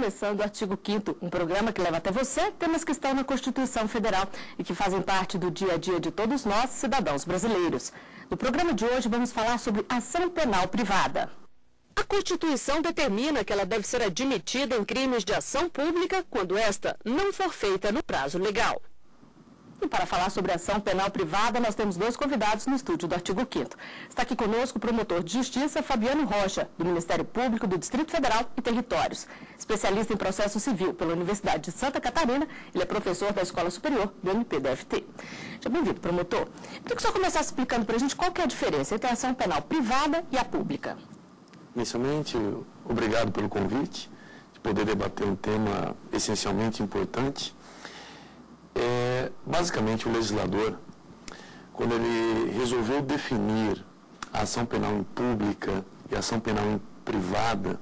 começando o Artigo 5º, um programa que leva até você temas que estão na Constituição Federal e que fazem parte do dia a dia de todos nós, cidadãos brasileiros. No programa de hoje vamos falar sobre ação penal privada. A Constituição determina que ela deve ser admitida em crimes de ação pública quando esta não for feita no prazo legal. E para falar sobre ação penal privada, nós temos dois convidados no estúdio do Artigo 5º. Está aqui conosco o promotor de justiça Fabiano Rocha, do Ministério Público do Distrito Federal e Territórios. Especialista em processo civil pela Universidade de Santa Catarina, ele é professor da Escola Superior do MPDFT. Seja bem-vindo, promotor. Queria que o senhor começasse explicando para a gente qual que é a diferença entre a ação penal privada e a pública. Inicialmente, obrigado pelo convite, de poder debater um tema essencialmente importante. Basicamente, o legislador, quando ele resolveu definir a ação penal em pública e a ação penal em privada,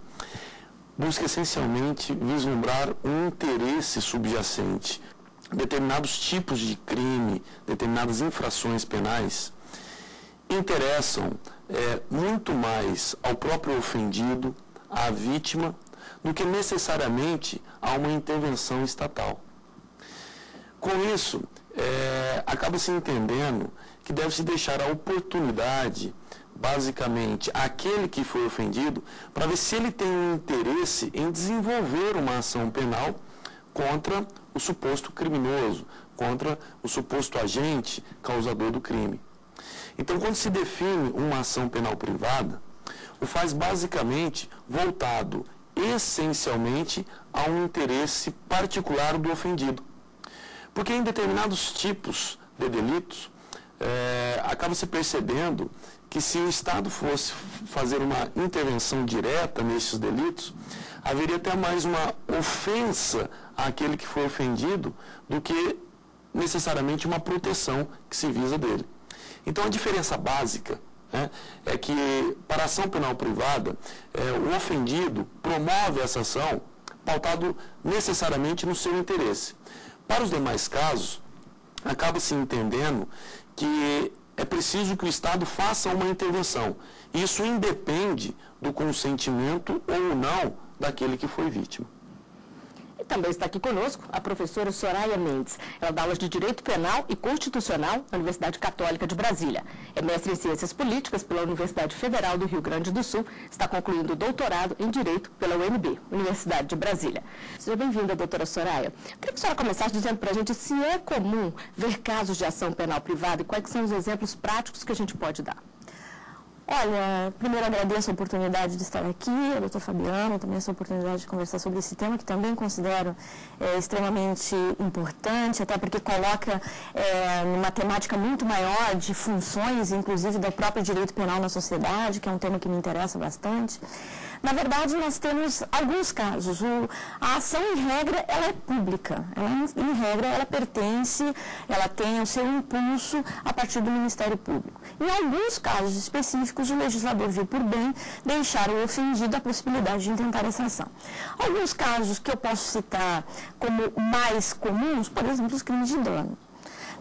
busca essencialmente vislumbrar um interesse subjacente. Determinados tipos de crime, determinadas infrações penais interessam muito mais ao próprio ofendido, à vítima, do que necessariamente a uma intervenção estatal. Com isso, acaba-se entendendo que deve-se deixar a oportunidade, basicamente, àquele que foi ofendido, para ver se ele tem um interesse em desenvolver uma ação penal contra o suposto criminoso, contra o suposto agente causador do crime. Então, quando se define uma ação penal privada, o faz basicamente voltado essencialmente a um interesse particular do ofendido. Porque em determinados tipos de delitos, acaba se percebendo que se o Estado fosse fazer uma intervenção direta nesses delitos, haveria até mais uma ofensa àquele que foi ofendido do que necessariamente uma proteção que se visa dele. Então a diferença básica é que para a ação penal privada, o ofendido promove essa ação pautado necessariamente no seu interesse. Para os demais casos, acaba-se entendendo que é preciso que o Estado faça uma intervenção. Isso independe do consentimento ou não daquele que foi vítima. E também está aqui conosco a professora Soraya Mendes. Ela dá aulas de Direito Penal e Constitucional na Universidade Católica de Brasília. É mestre em Ciências Políticas pela Universidade Federal do Rio Grande do Sul. Está concluindo o doutorado em Direito pela UNB, Universidade de Brasília. Seja bem-vinda, doutora Soraya. Eu queria que a senhora começasse dizendo para a gente se é comum ver casos de ação penal privada e quais são os exemplos práticos que a gente pode dar. Olha, primeiro agradeço a oportunidade de estar aqui, a doutora Fabiano, também essa oportunidade de conversar sobre esse tema, que também considero extremamente importante, até porque coloca uma temática muito maior de funções, inclusive do próprio direito penal na sociedade, que é um tema que me interessa bastante. Na verdade, nós temos alguns casos. A ação, em regra, ela é pública. Em regra, ela pertence, ela tem o seu impulso a partir do Ministério Público. Em alguns casos específicos, o legislador viu por bem deixar o ofendido a possibilidade de intentar essa ação. Alguns casos que eu posso citar como mais comuns, por exemplo, os crimes de dano.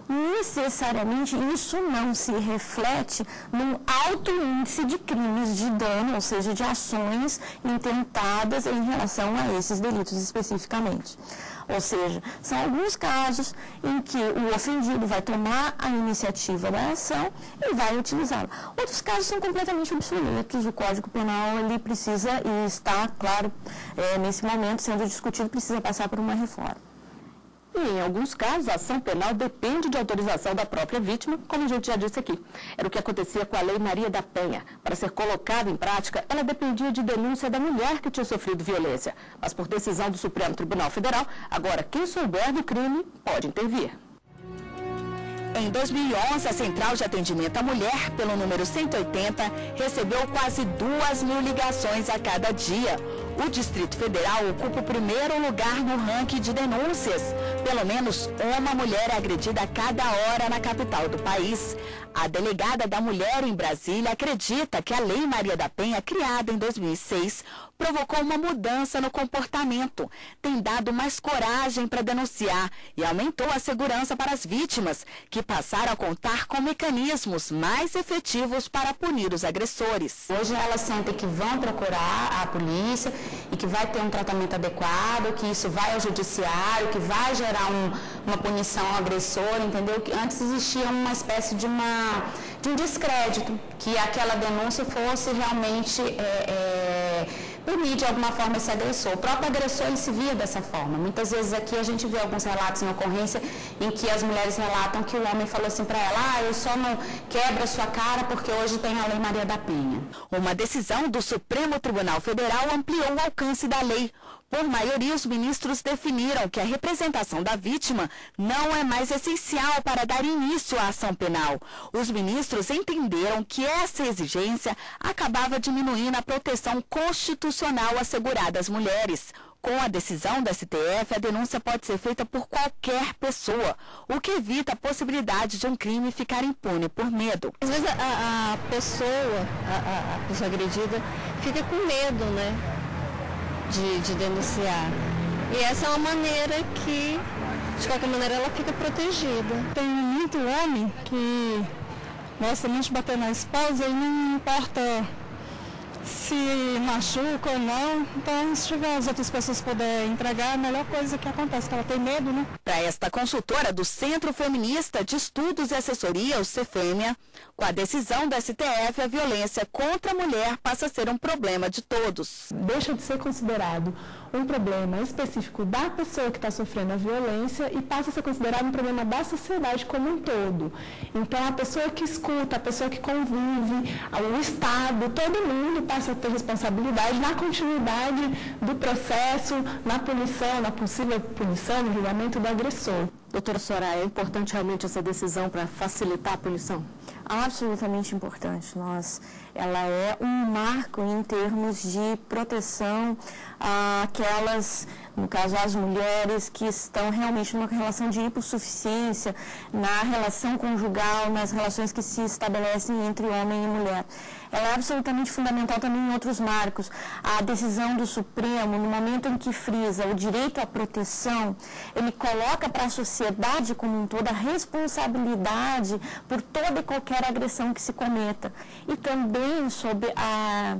Necessariamente isso não se reflete num alto índice de crimes de dano, ou seja, de ações intentadas em relação a esses delitos especificamente. Ou seja, são alguns casos em que o ofendido vai tomar a iniciativa da ação e vai utilizá-la. Outros casos são completamente obsoletos, o Código Penal ele precisa, e está, claro, nesse momento sendo discutido, precisa passar por uma reforma. E, em alguns casos, a ação penal depende de autorização da própria vítima, como a gente já disse aqui. Era o que acontecia com a Lei Maria da Penha. Para ser colocada em prática, ela dependia de denúncia da mulher que tinha sofrido violência. Mas, por decisão do Supremo Tribunal Federal, agora quem souber do crime pode intervir. Em 2011, a Central de Atendimento à Mulher, pelo número 180, recebeu quase 2.000 ligações a cada dia. O Distrito Federal ocupa o primeiro lugar no ranking de denúncias. Pelo menos uma mulher é agredida a cada hora na capital do país. A delegada da mulher em Brasília acredita que a Lei Maria da Penha, criada em 2006, provocou uma mudança no comportamento, tem dado mais coragem para denunciar e aumentou a segurança para as vítimas, que passaram a contar com mecanismos mais efetivos para punir os agressores. Hoje elas sentem que vão procurar a polícia e que vai ter um tratamento adequado, que isso vai ao judiciário, que vai gerar uma punição ao agressor, entendeu? Que antes existia uma espécie de um descrédito, que aquela denúncia fosse realmente punir de alguma forma esse agressor. O próprio agressor, ele se via dessa forma. Muitas vezes aqui a gente vê alguns relatos em ocorrência em que as mulheres relatam que o homem falou assim para ela: eu só não quebro a sua cara porque hoje tem a Lei Maria da Penha. Uma decisão do Supremo Tribunal Federal ampliou o alcance da lei. Por maioria, os ministros definiram que a representação da vítima não é mais essencial para dar início à ação penal. Os ministros entenderam que essa exigência acabava diminuindo a proteção constitucional assegurada às mulheres. Com a decisão da STF, a denúncia pode ser feita por qualquer pessoa, o que evita a possibilidade de um crime ficar impune por medo. Às vezes a pessoa agredida fica com medo, né? De denunciar. E essa é uma maneira que, de qualquer maneira, ela fica protegida. Tem muito homem que gosta muito de bater na esposa e não importa se machuca ou não. Então, se tiver as outras pessoas puderem entregar, a melhor coisa que acontece, que ela tem medo, né? Para esta consultora do Centro Feminista de Estudos e Assessoria, o CEFEMIA, com a decisão da STF, a violência contra a mulher passa a ser um problema de todos. Deixa de ser considerado um problema específico da pessoa que está sofrendo a violência e passa a ser considerado um problema da sociedade como um todo. Então, a pessoa que escuta, a pessoa que convive, o Estado, todo mundo passa a ter responsabilidade na continuidade do processo, na punição, na possível punição, no julgamento do agressor. Doutora Soraya, é importante realmente essa decisão para facilitar a punição? Absolutamente importante. Ela é um marco em termos de proteção àquelas, no caso, às mulheres que estão realmente numa relação de hipossuficiência, na relação conjugal, nas relações que se estabelecem entre homem e mulher. Ela é absolutamente fundamental também em outros marcos. A decisão do Supremo, no momento em que frisa o direito à proteção, ele coloca para a sociedade como um todo a responsabilidade por toda e qualquer agressão que se cometa. E também, sob a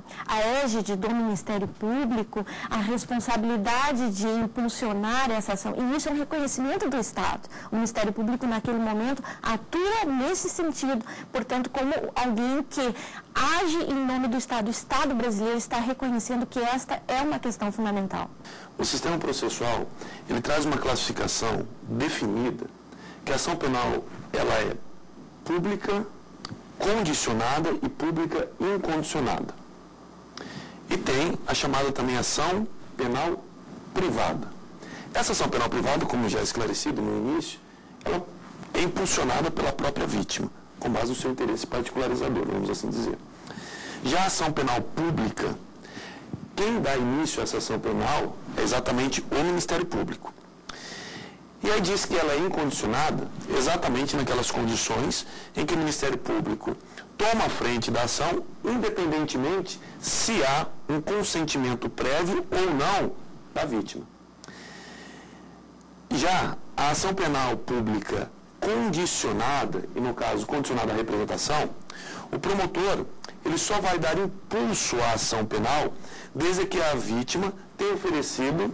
égide do Ministério Público, a responsabilidade de impulsionar essa ação. E isso é um reconhecimento do Estado. O Ministério Público, naquele momento, atua nesse sentido. Portanto, como alguém que age em nome do Estado. O Estado brasileiro está reconhecendo que esta é uma questão fundamental. O sistema processual, ele traz uma classificação definida, que a ação penal, ela é pública, condicionada e pública incondicionada. E tem a chamada também ação penal privada. Essa ação penal privada, como já esclarecido no início, ela é impulsionada pela própria vítima, com base no seu interesse particularizador, vamos assim dizer. Já a ação penal pública, quem dá início a essa ação penal é exatamente o Ministério Público. E aí diz que ela é incondicionada exatamente naquelas condições em que o Ministério Público toma a frente da ação, independentemente se há um consentimento prévio ou não da vítima. Já a ação penal pública condicionada, e no caso condicionada à representação, o promotor ele só vai dar impulso à ação penal desde que a vítima tenha oferecido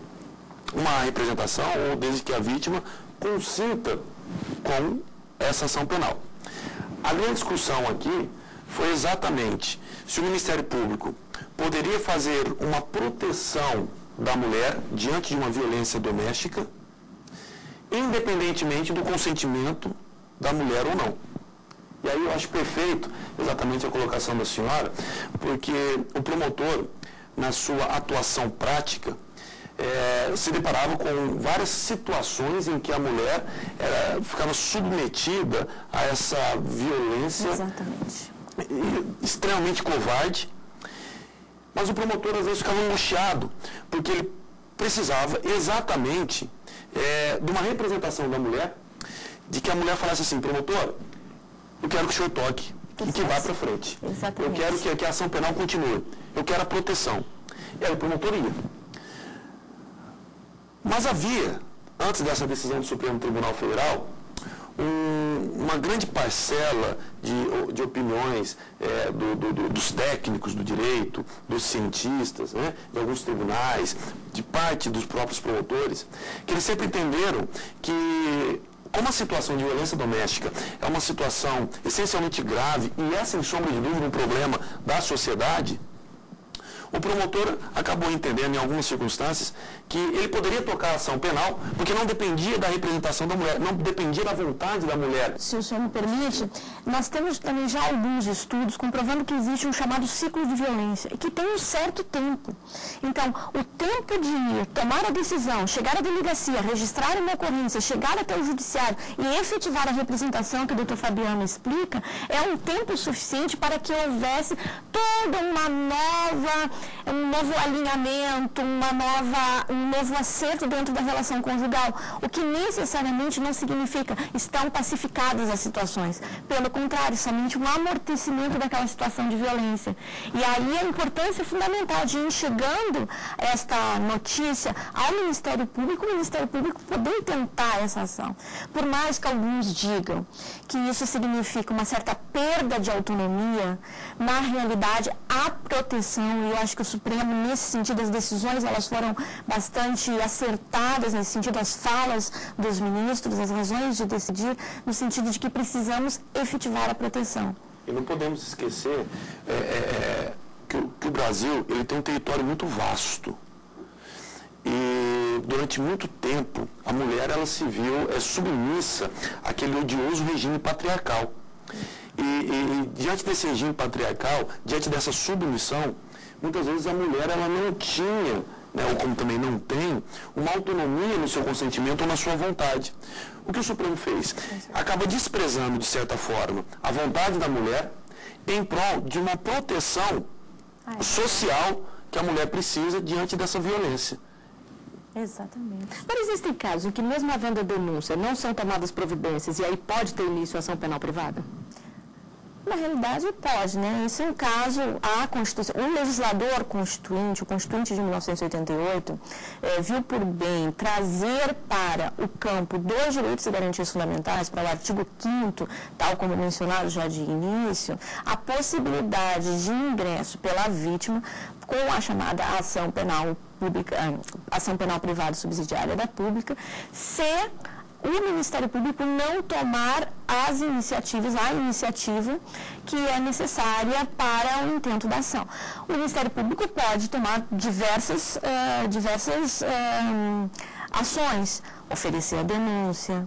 uma representação ou desde que a vítima consinta com essa ação penal. A grande discussão aqui foi exatamente se o Ministério Público poderia fazer uma proteção da mulher diante de uma violência doméstica, independentemente do consentimento da mulher ou não. E aí eu acho perfeito exatamente a colocação da senhora, porque o promotor, na sua atuação prática, se deparava com várias situações em que a mulher ficava submetida a essa violência extremamente covarde, mas o promotor às vezes ficava angustiado, porque ele precisava exatamente de uma representação da mulher, de que a mulher falasse assim: promotor, eu quero que o senhor toque e que vá para frente. Exatamente. Eu quero que a ação penal continue. Eu quero a proteção. E aí o promotor ia. Mas havia, antes dessa decisão do Supremo Tribunal Federal, uma grande parcela de opiniões dos técnicos do direito, dos cientistas, né, de alguns tribunais, de parte dos próprios promotores, que eles sempre entenderam que, como a situação de violência doméstica é uma situação essencialmente grave e é, sem sombra de dúvida, um problema da sociedade, o promotor acabou entendendo, em algumas circunstâncias, que ele poderia tocar a ação penal porque não dependia da representação da mulher, não dependia da vontade da mulher. Se o senhor me permite, nós temos também já alguns estudos comprovando que existe um chamado ciclo de violência, e que tem um certo tempo. Então, o tempo de tomar a decisão, chegar à delegacia, registrar uma ocorrência, chegar até o judiciário e efetivar a representação que o doutor Fabiano explica, é um tempo suficiente para que houvesse toda uma nova... um novo alinhamento, um novo acerto dentro da relação conjugal, o que necessariamente não significa estão pacificadas as situações. Pelo contrário, somente um amortecimento daquela situação de violência. E aí a importância fundamental de ir chegando esta notícia ao Ministério Público, o Ministério Público poder tentar essa ação. Por mais que alguns digam que isso significa uma certa perda de autonomia, na realidade, a proteção, e eu acho que o Supremo, nesse sentido, as decisões, elas foram bastante acertadas, nesse sentido, as falas dos ministros, as razões de decidir, no sentido de que precisamos efetivar a proteção. E não podemos esquecer que o Brasil ele tem um território muito vasto. E durante muito tempo, a mulher ela se viu submissa àquele odioso regime patriarcal. E diante desse regime patriarcal, diante dessa submissão, muitas vezes a mulher ela não tinha, né, ou como também não tem, uma autonomia no seu consentimento ou na sua vontade. O que o Supremo fez? Acaba desprezando, de certa forma, a vontade da mulher em prol de uma proteção social que a mulher precisa diante dessa violência. Exatamente. Mas existem casos em que, mesmo havendo a denúncia, não são tomadas providências e aí pode ter início a ação penal privada? Na realidade, pode, né? Esse é um caso, a Constituição, o legislador constituinte, o Constituinte de 1988, viu por bem trazer para o campo dos direitos e garantias fundamentais, para o artigo 5º, tal como mencionado já de início, a possibilidade de ingresso pela vítima com a chamada ação penal pública, ação penal privada subsidiária da pública, se o Ministério Público não tomar a iniciativa que é necessária para o intento da ação. O Ministério Público pode tomar diversas ações, oferecer a denúncia,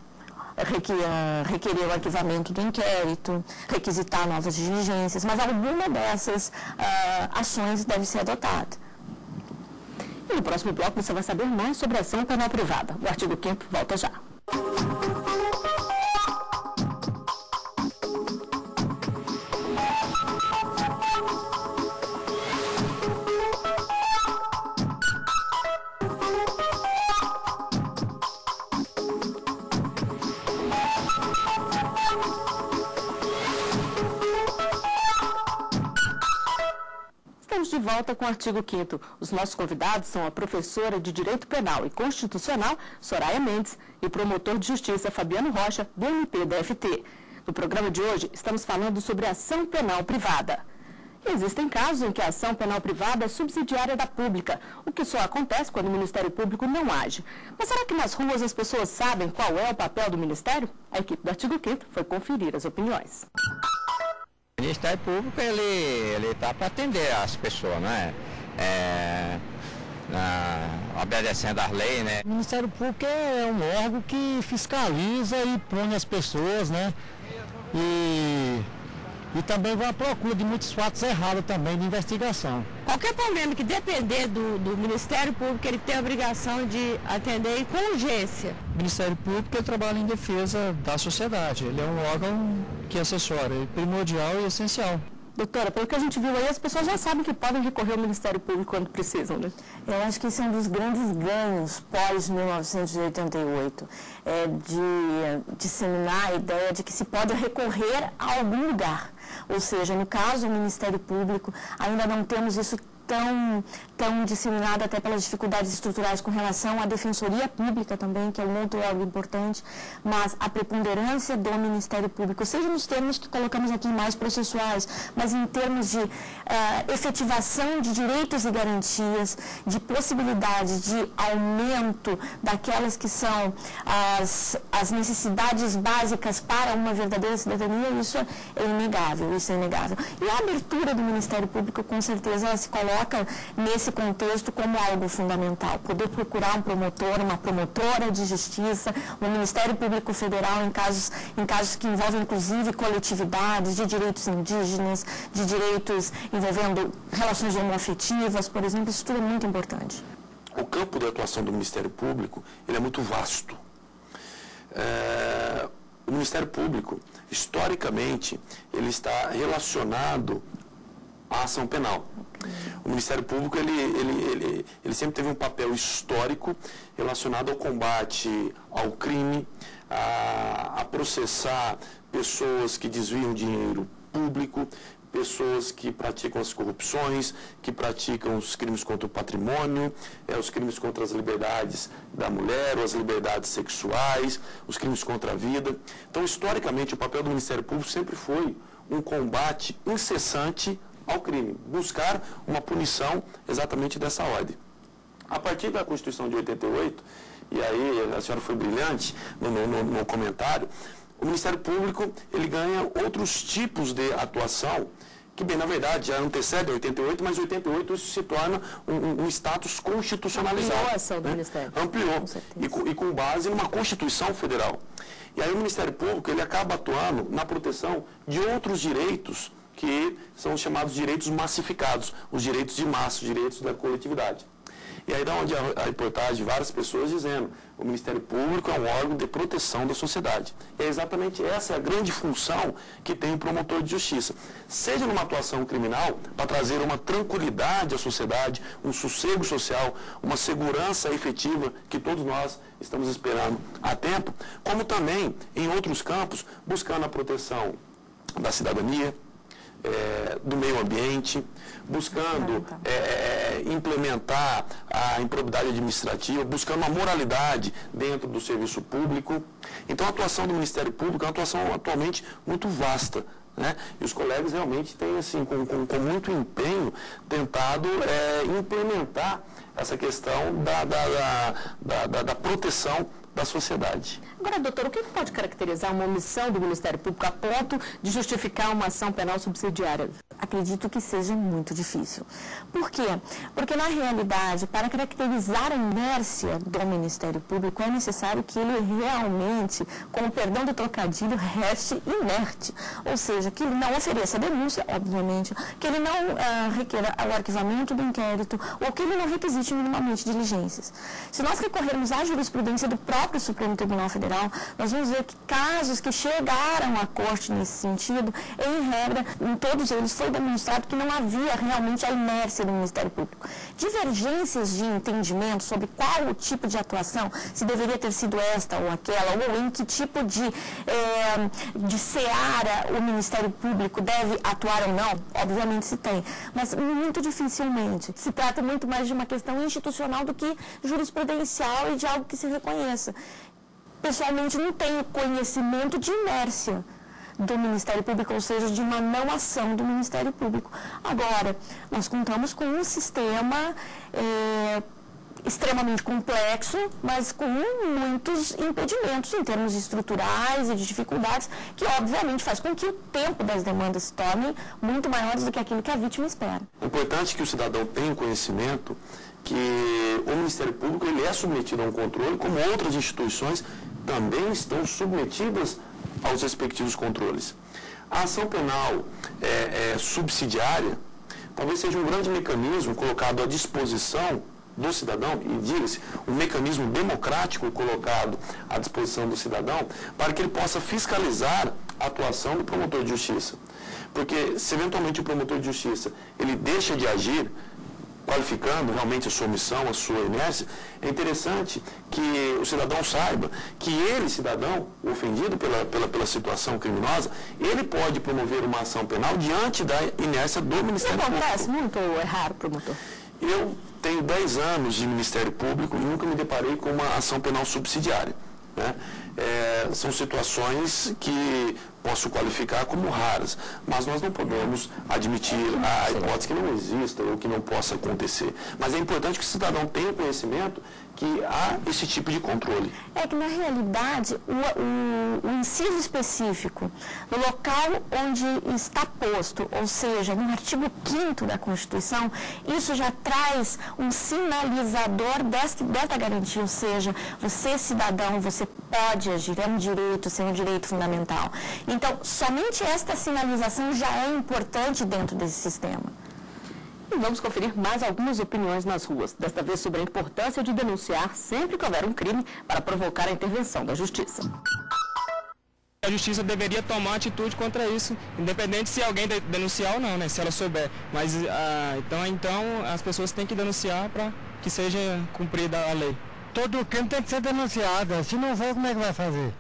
requerer o arquivamento do inquérito, requisitar novas diligências, mas alguma dessas ações deve ser adotada. E no próximo bloco você vai saber mais sobre a ação penal privada. O artigo 5º volta já. Estamos de volta com o artigo 5º. Os nossos convidados são a professora de Direito Penal e Constitucional, Soraya Mendes, e o promotor de Justiça, Fabiano Rocha, do MP-DFT. No programa de hoje, estamos falando sobre a ação penal privada. Existem casos em que a ação penal privada é subsidiária da pública, o que só acontece quando o Ministério Público não age. Mas será que nas ruas as pessoas sabem qual é o papel do Ministério? A equipe do artigo 5º foi conferir as opiniões. O Ministério Público, ele está para atender as pessoas, né? Obedecendo às leis, né? O Ministério Público é um órgão que fiscaliza e pune as pessoas, né? E também vai à procura de muitos fatos errados também de investigação. Qualquer problema que depender do Ministério Público, ele tem a obrigação de atender com urgência. O Ministério Público ele trabalha em defesa da sociedade, ele é um órgão que assessora, é primordial e essencial. Doutora, pelo que a gente viu aí, as pessoas já sabem que podem recorrer ao Ministério Público quando precisam, né? Eu acho que esse é um dos grandes ganhos pós-1988, de disseminar a ideia de que se pode recorrer a algum lugar. Ou seja, no caso do Ministério Público, ainda não temos isso tão disseminado até pelas dificuldades estruturais com relação à defensoria pública também, que é um outro órgão importante, mas a preponderância do Ministério Público, seja nos termos que colocamos aqui mais processuais, mas em termos de efetivação de direitos e garantias, de possibilidade de aumento daquelas que são as necessidades básicas para uma verdadeira cidadania, isso é inegável, E a abertura do Ministério Público, com certeza, ela se coloca nesse contexto como algo fundamental. Poder procurar um promotor, uma promotora de justiça, o Ministério Público Federal em casos que envolvem, inclusive, coletividades, de direitos indígenas, de direitos envolvendo relações homoafetivas, por exemplo, isso tudo é muito importante. O campo de atuação do Ministério Público, ele é muito vasto. O Ministério Público, historicamente, ele está relacionado à ação penal. O Ministério Público, ele sempre teve um papel histórico relacionado ao combate ao crime, a processar pessoas que desviam dinheiro público, pessoas que praticam as corrupções, que praticam os crimes contra o patrimônio, os crimes contra as liberdades da mulher, ou as liberdades sexuais, os crimes contra a vida. Então, historicamente, o papel do Ministério Público sempre foi um combate incessante ao crime, buscar uma punição exatamente dessa ordem. A partir da Constituição de 88, e aí a senhora foi brilhante no comentário, o Ministério Público ele ganha outros tipos de atuação, que bem, na verdade, já antecede 88, mas 88 isso se torna um status constitucionalizado. Ampliou a ação do Ministério. Ampliou, e com base numa Constituição Federal. E aí o Ministério Público ele acaba atuando na proteção de outros direitos, que são os chamados direitos massificados, os direitos de massa, os direitos da coletividade. E aí dá onde a reportagem de várias pessoas dizendo o Ministério Público é um órgão de proteção da sociedade. E é exatamente essa a grande função que tem o promotor de justiça. Seja numa atuação criminal, para trazer uma tranquilidade à sociedade, um sossego social, uma segurança efetiva que todos nós estamos esperando há tempo, como também em outros campos, buscando a proteção da cidadania, do meio ambiente, buscando implementar a improbidade administrativa, buscando uma moralidade dentro do serviço público. Então, a atuação do Ministério Público é uma atuação atualmente muito vasta, né? E os colegas realmente têm, assim, com muito empenho, tentado implementar essa questão da proteção da sociedade. Agora, doutor, o que pode caracterizar uma omissão do Ministério Público a ponto de justificar uma ação penal subsidiária? Acredito que seja muito difícil. Por quê? Porque, na realidade, para caracterizar a inércia do Ministério Público, é necessário que ele realmente, com o perdão do trocadilho, reste inerte. Ou seja, que ele não ofereça denúncia, obviamente, que ele não requeira o arquivamento do inquérito, ou que ele não requisite minimamente diligências. Se nós recorrermos à jurisprudência do próprio Supremo Tribunal Federal, nós vamos ver que casos que chegaram à Corte nesse sentido, em regra, em todos eles foi demonstrado que não havia realmente a inércia do Ministério Público. Divergências de entendimento sobre qual o tipo de atuação, se deveria ter sido esta ou aquela, ou em que tipo de seara o Ministério Público deve atuar ou não, obviamente se tem, mas muito dificilmente. Se trata muito mais de uma questão institucional do que jurisprudencial e de algo que se reconheça. Pessoalmente, não tenho conhecimento de inércia do Ministério Público, ou seja, de uma não ação do Ministério Público. Agora, nós contamos com um sistema extremamente complexo, mas com muitos impedimentos em termos estruturais e de dificuldades, que obviamente faz com que o tempo das demandas se tornem muito maiores do que aquilo que a vítima espera. É importante que o cidadão tenha conhecimento que o Ministério Público ele é submetido a um controle, como outras instituições também estão submetidas aos respectivos controles. A ação penal subsidiária talvez seja um grande mecanismo colocado à disposição do cidadão, e diga-se, um mecanismo democrático colocado à disposição do cidadão para que ele possa fiscalizar a atuação do promotor de justiça. Porque se eventualmente o promotor de justiça ele deixa de agir, qualificando realmente a sua omissão, a sua inércia, é interessante que o cidadão saiba que ele, cidadão, ofendido pela situação criminosa, ele pode promover uma ação penal diante da inércia do Ministério Público. Acontece muito ou é raro, promotor? Eu tenho 10 anos de Ministério Público e nunca me deparei com uma ação penal subsidiária, né? São situações que posso qualificar como raras, mas nós não podemos admitir a hipótese que não exista ou que não possa acontecer. Mas é importante que o cidadão tenha conhecimento que há esse tipo de controle. É que, na realidade, o inciso específico, no local onde está posto, ou seja, no artigo 5º da Constituição, isso já traz um sinalizador desta garantia, ou seja, você, cidadão, você pode agir, é um direito, ser um direito fundamental. Então, somente esta sinalização já é importante dentro desse sistema. E vamos conferir mais algumas opiniões nas ruas, desta vez sobre a importância de denunciar sempre que houver um crime para provocar a intervenção da Justiça. A Justiça deveria tomar atitude contra isso, independente se alguém denunciar ou não, né, se ela souber. Mas então as pessoas têm que denunciar para que seja cumprida a lei. Todo crime tem que ser denunciado, se não for, como é que vai fazer?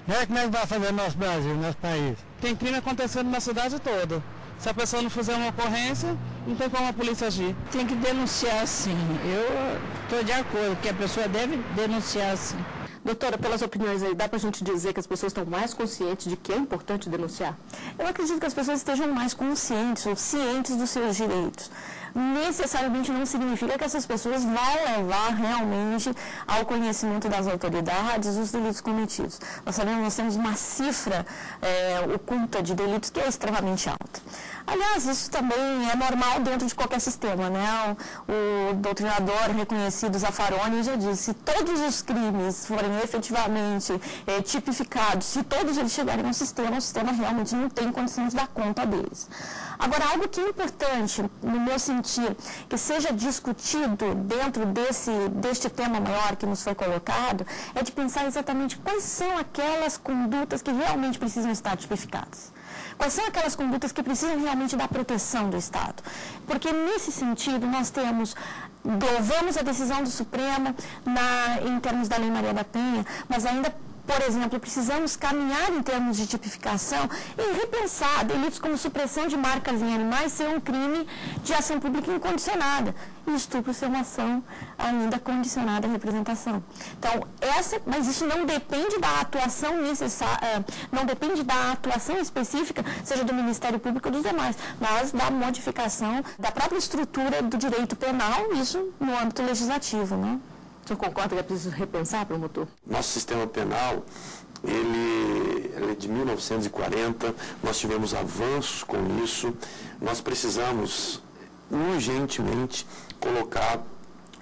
Como é que vai fazer nosso Brasil, nosso país? Tem crime acontecendo na cidade toda. Se a pessoa não fizer uma ocorrência, não tem como a polícia agir. Tem que denunciar sim. Eu estou de acordo que a pessoa deve denunciar sim. Doutora, pelas opiniões aí, dá para a gente dizer que as pessoas estão mais conscientes de que é importante denunciar? Eu acredito que as pessoas estejam mais conscientes ou cientes dos seus direitos. Necessariamente não significa que essas pessoas vão levar realmente ao conhecimento das autoridades os delitos cometidos. Nós sabemos que nós temos uma cifra oculta de delitos que é extremamente alta. Aliás, isso também é normal dentro de qualquer sistema, né? O doutrinador reconhecido Zaffaroni já disse, se todos os crimes forem efetivamente tipificados, se todos eles chegarem ao sistema, o sistema realmente não tem condição de dar conta deles. Agora, algo que é importante, no meu sentir, que seja discutido dentro deste tema maior que nos foi colocado, é de pensar exatamente quais são aquelas condutas que realmente precisam estar tipificadas. Quais são aquelas condutas que precisam realmente da proteção do Estado? Porque, nesse sentido, nós louvamos a decisão do Supremo em termos da Lei Maria da Penha, mas ainda, por exemplo, precisamos caminhar em termos de tipificação e repensar delitos como supressão de marcas em animais ser um crime de ação pública incondicionada e estupro ser uma ação ainda condicionada à representação. Então, mas isso não depende da atuação necessária, não depende da atuação específica, seja do Ministério Público ou dos demais, mas da modificação da própria estrutura do direito penal, isso no âmbito legislativo, né? O senhor concorda que é preciso repensar, promotor? Nosso sistema penal, ele é de 1940, nós tivemos avanços com isso, nós precisamos urgentemente colocar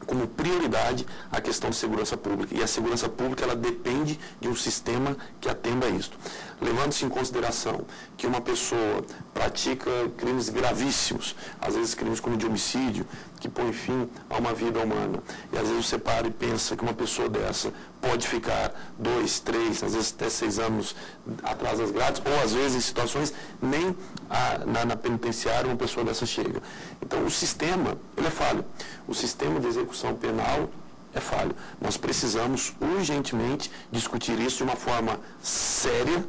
como prioridade a questão de segurança pública. E a segurança pública, ela depende de um sistema que atenda a isto. Levando-se em consideração que uma pessoa pratica crimes gravíssimos, às vezes crimes como de homicídio, que põe fim a uma vida humana. E às vezes você para e pensa que uma pessoa dessa pode ficar 2, 3, às vezes até 6 anos atrás das grades, ou às vezes em situações nem na penitenciária uma pessoa dessa chega. Então o sistema, ele é falho. O sistema de execução penal é falho. Nós precisamos urgentemente discutir isso de uma forma séria,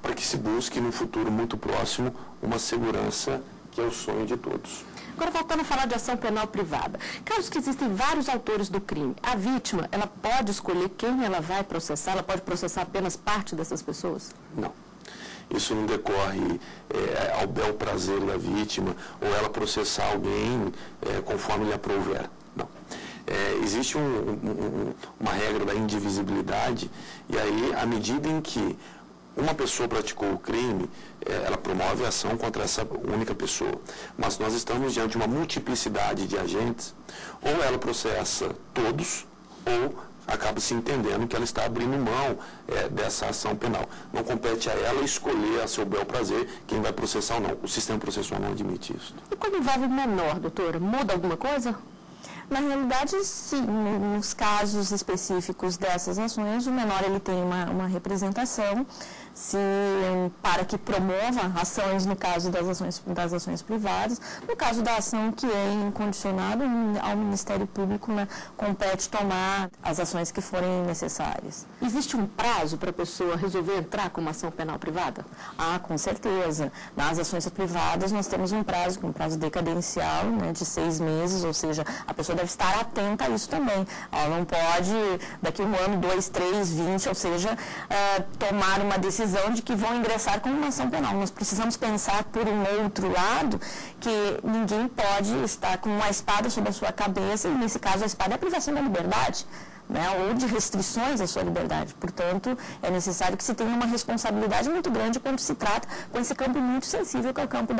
para que se busque no futuro muito próximo uma segurança que é o sonho de todos. Agora, voltando a falar de ação penal privada. Caso que existem vários autores do crime, a vítima, ela pode escolher quem ela vai processar? Ela pode processar apenas parte dessas pessoas? Não. Isso não decorre ao bel prazer da vítima ou ela processar alguém conforme lhe aprouver. Não. Existe uma regra da indivisibilidade e aí, à medida em que uma pessoa praticou o crime, ela promove a ação contra essa única pessoa. Mas nós estamos diante de uma multiplicidade de agentes, ou ela processa todos, ou acaba se entendendo que ela está abrindo mão dessa ação penal. Não compete a ela escolher a seu bel prazer quem vai processar ou não. O sistema processual não admite isso. E quando envolve menor, doutora, muda alguma coisa? Na realidade, sim, nos casos específicos dessas ações, o menor ele tem uma representação para que promova ações no caso das ações privadas. No caso da ação que é incondicionada, ao Ministério Público, né, compete tomar as ações que forem necessárias. Existe um prazo para a pessoa resolver entrar com uma ação penal privada? Ah, com certeza. Nas ações privadas nós temos um prazo decadencial, né, de 6 meses, ou seja, a pessoa deve estar atenta a isso também. Ela não pode, daqui 1 ano, 2, 3, 20, ou seja, tomar uma decisão de que vão ingressar com uma ação penal. Nós precisamos pensar por um outro lado que ninguém pode estar com uma espada sobre a sua cabeça, e nesse caso a espada é a privação da liberdade, né, ou de restrições à sua liberdade. Portanto, é necessário que se tenha uma responsabilidade muito grande quando se trata com esse campo muito sensível que é o campo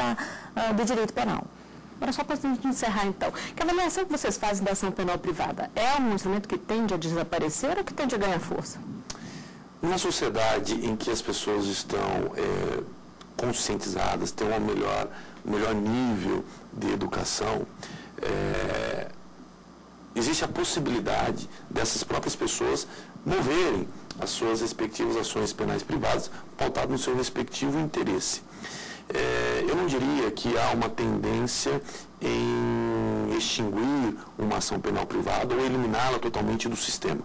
do direito penal. Agora, só para a gente encerrar, então, que avaliação que vocês fazem da ação penal privada? É um instrumento que tende a desaparecer ou que tende a ganhar força? Numa sociedade em que as pessoas estão conscientizadas, têm um melhor nível de educação, existe a possibilidade dessas próprias pessoas moverem as suas respectivas ações penais privadas pautadas no seu respectivo interesse. Eu não diria que há uma tendência em extinguir uma ação penal privada ou eliminá-la totalmente do sistema.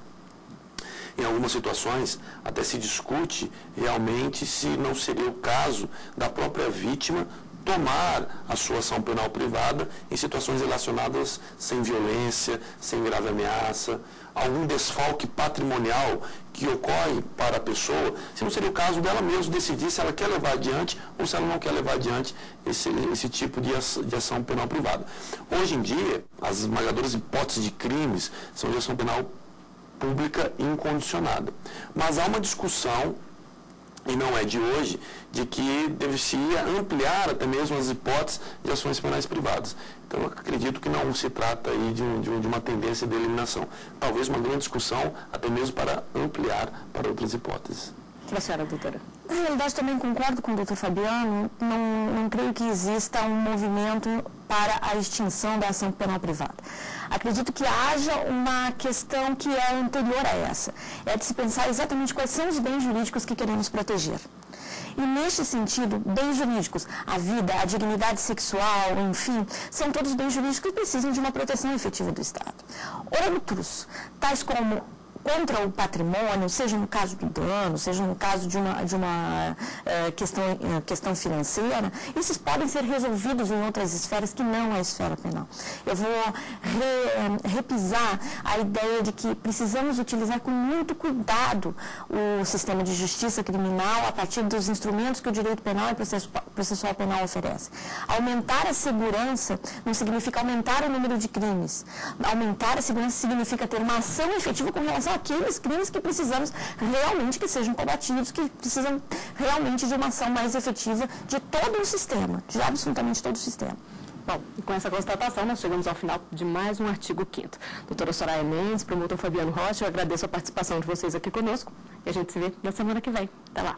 Em algumas situações, até se discute realmente se não seria o caso da própria vítima tomar a sua ação penal privada em situações relacionadas sem violência, sem grave ameaça, algum desfalque patrimonial que ocorre para a pessoa, se não seria o caso dela mesma decidir se ela quer levar adiante ou se ela não quer levar adiante esse tipo de ação penal privada. Hoje em dia, as esmagadoras hipóteses de crimes são de ação penal pública incondicionada. Mas há uma discussão, e não é de hoje, de que deve-se ampliar até mesmo as hipóteses de ações penais privadas. Então, eu acredito que não se trata aí de uma tendência de eliminação. Talvez uma grande discussão, até mesmo para ampliar para outras hipóteses. E a senhora, doutora? Na realidade, também concordo com o doutor Fabiano, não creio que exista um movimento para a extinção da ação penal privada. Acredito que haja uma questão que é anterior a essa, é de se pensar exatamente quais são os bens jurídicos que queremos proteger. E neste sentido, bens jurídicos, a vida, a dignidade sexual, enfim, são todos bens jurídicos que precisam de uma proteção efetiva do Estado. Outros, tais como contra o patrimônio, seja no caso do dano, seja no caso de uma questão financeira, esses podem ser resolvidos em outras esferas que não a esfera penal. Eu vou repisar a ideia de que precisamos utilizar com muito cuidado o sistema de justiça criminal a partir dos instrumentos que o direito penal e processual penal oferece. Aumentar a segurança não significa aumentar o número de crimes. Aumentar a segurança significa ter uma ação efetiva com relação àqueles crimes que precisamos realmente que sejam combatidos, que precisam realmente de uma ação mais efetiva de todo o sistema, de absolutamente todo o sistema. Bom, e com essa constatação, nós chegamos ao final de mais um artigo 5º. Doutora Soraya Mendes, promotor Fabiano Rocha, eu agradeço a participação de vocês aqui conosco e a gente se vê na semana que vem. Até lá!